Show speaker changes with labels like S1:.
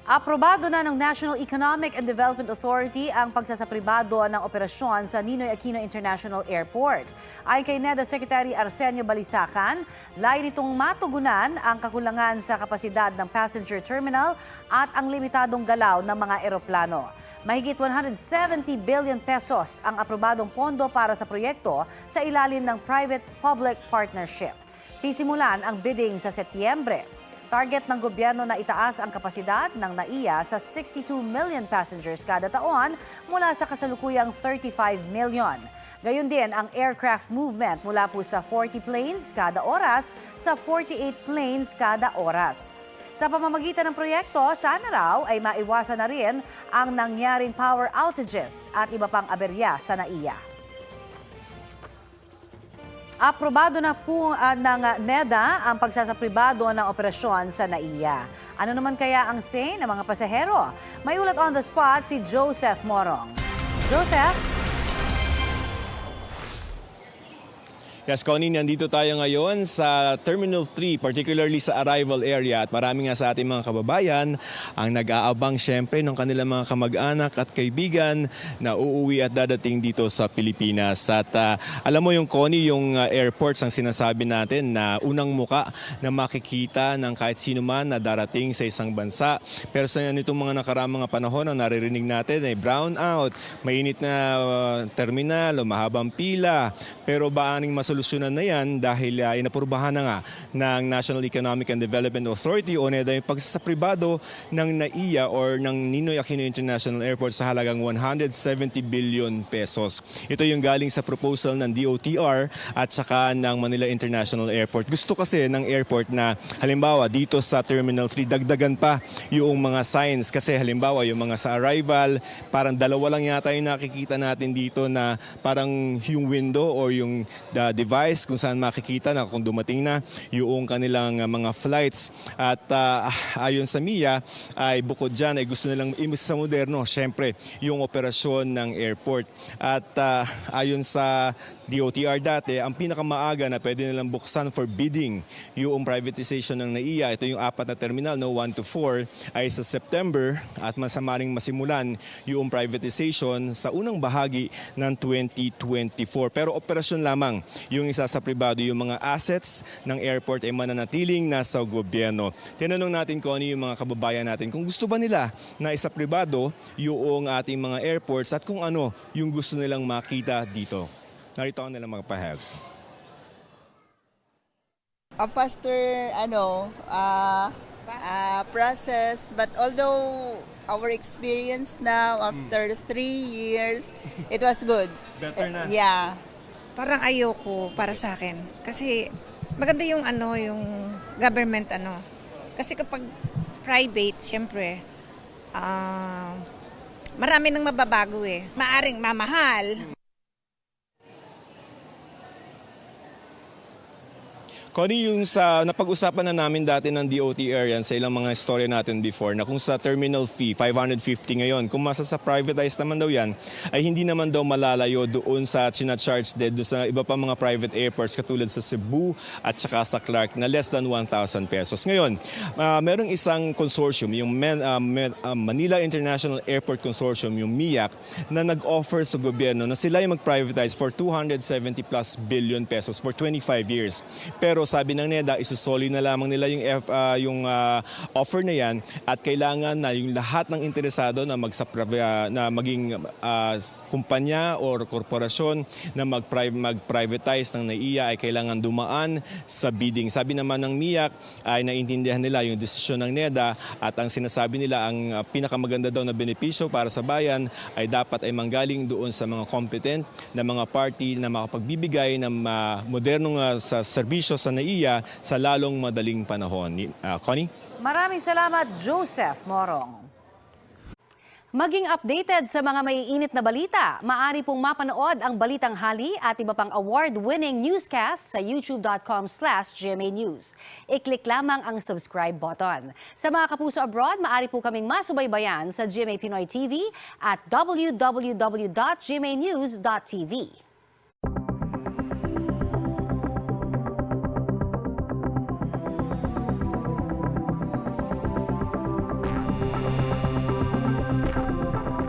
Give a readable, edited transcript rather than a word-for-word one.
S1: Aprobado na ng National Economic and Development Authority ang pagsasapribado ng operasyon sa Ninoy Aquino International Airport. Ayon kay NEDA Secretary Arsenio Balisacan, layo nitong matugunan ang kakulangan sa kapasidad ng passenger terminal at ang limitadong galaw ng mga eroplano. Mahigit 170 billion pesos ang aprobadong pondo para sa proyekto sa ilalim ng Private-Public Partnership. Sisimulan ang bidding sa Setyembre. Target ng gobyerno na itaas ang kapasidad ng NAIA sa 62 million passengers kada taon mula sa kasalukuyang 35 million. Gayon din ang aircraft movement mula po sa 40 planes kada oras sa 48 planes kada oras. Sa pamamagitan ng proyekto, sana raw ay maiwasan na rin ang nangyaring power outages at iba pang aberya sa NAIA. Aprobado na po ng NEDA ang pagsasapribado ng operasyon sa NAIA. Ano naman kaya ang say ng mga pasahero? May ulat on the spot si Joseph Morong. Joseph?
S2: Yes, Connie, nandito tayo ngayon sa Terminal 3, particularly sa arrival area. At marami nga sa ating mga kababayan ang nag-aabang syempre ng kanilang mga kamag-anak at kaibigan na uuwi at dadating dito sa Pilipinas. At alam mo yung Connie, yung airports ang sinasabi natin na unang muka na makikita ng kahit sino man na darating sa isang bansa. Pero sa nitong mga nakaramang panahon ang naririnig natin ay brown out, mainit na terminal, mahabang pila. Pero baaning masolusyonan na yan dahil inapurbahan na nga ng National Economic and Development Authority o NEDA yung pagsasapribado ng NAIA or ng Ninoy Aquino International Airport sa halagang 170 billion pesos. Ito yung galing sa proposal ng DOTR at saka ng Manila International Airport. Gusto kasi ng airport na halimbawa dito sa Terminal 3 dagdagan pa yung mga signs kasi halimbawa yung mga sa arrival parang dalawa lang yata yung nakikita natin dito na parang yung window or yung device kung saan makikita na kung dumating na yung kanilang mga flights. At ayon sa MIA ay bukod dyan ay gusto nilang imbis sa moderno, syempre yung operasyon ng airport. At ayon sa DOTR dati, ang pinakamaaga na pwede nilang buksan for bidding yung privatization ng NAIA, ito yung 4 na terminal, 1 to 4, ay sa September at masamaring masimulan yung privatization sa unang bahagi ng 2024. Pero operasyon lamang yung isa sa pribado, yung mga assets ng airport ay mananatiling nasa gobyerno. Tinanong natin kung ano yung mga kababayan natin kung gusto ba nila na isa pribado yung ating mga airports at kung ano yung gusto nilang makita dito. Narito ang nilang mga pahayag.
S3: A faster process, but although our experience now after 3 years, it was good.
S2: Better na.
S3: Yeah.
S4: Parang ayoko para sa akin. Kasi maganda yung yung government Kasi kapag private, syempre, marami nang mababago eh. Maaring mamahal.
S2: Connie, yung sa napag-usapan na namin dati ng DOTR yan sa ilang mga istorya natin before na kung sa terminal fee, 550 ngayon, kung masa sa privatized naman daw yan, ay hindi naman daw malalayo doon sa chinacharge doon sa iba pa mga private airports katulad sa Cebu at saka sa Clark na less than 1,000 pesos. Ngayon, merong isang consortium, yung Manila International Airport Consortium, yung MIAC, na nag-offer sa gobyerno na sila yung mag-privatize for 270 plus billion pesos for 25 years. Pero sabi ng NEDA, isusoli na lamang nila yung offer na yan at kailangan na yung lahat ng interesado na maging kumpanya or korporasyon na mag-privatize ng NAIA ay kailangan dumaan sa bidding. Sabi naman ng MIAC ay naintindihan nila yung desisyon ng NEDA at ang sinasabi nila ang pinakamaganda daw na benepisyo para sa bayan ay dapat ay manggaling doon sa mga competent na mga party na makapagbibigay ng modernong serbisyo sa NAIA sa lalong madaling panahon. Connie?
S1: Maraming salamat, Joseph Morong. Maging updated sa mga maiinit na balita. Maaari pong mapanood ang Balitang Hali at iba pang award-winning newscast sa youtube.com/GMA News. I-click lamang ang subscribe button. Sa mga kapuso abroad, maaari po kaming masubaybayan sa GMA Pinoy TV at www.gmanews.tv.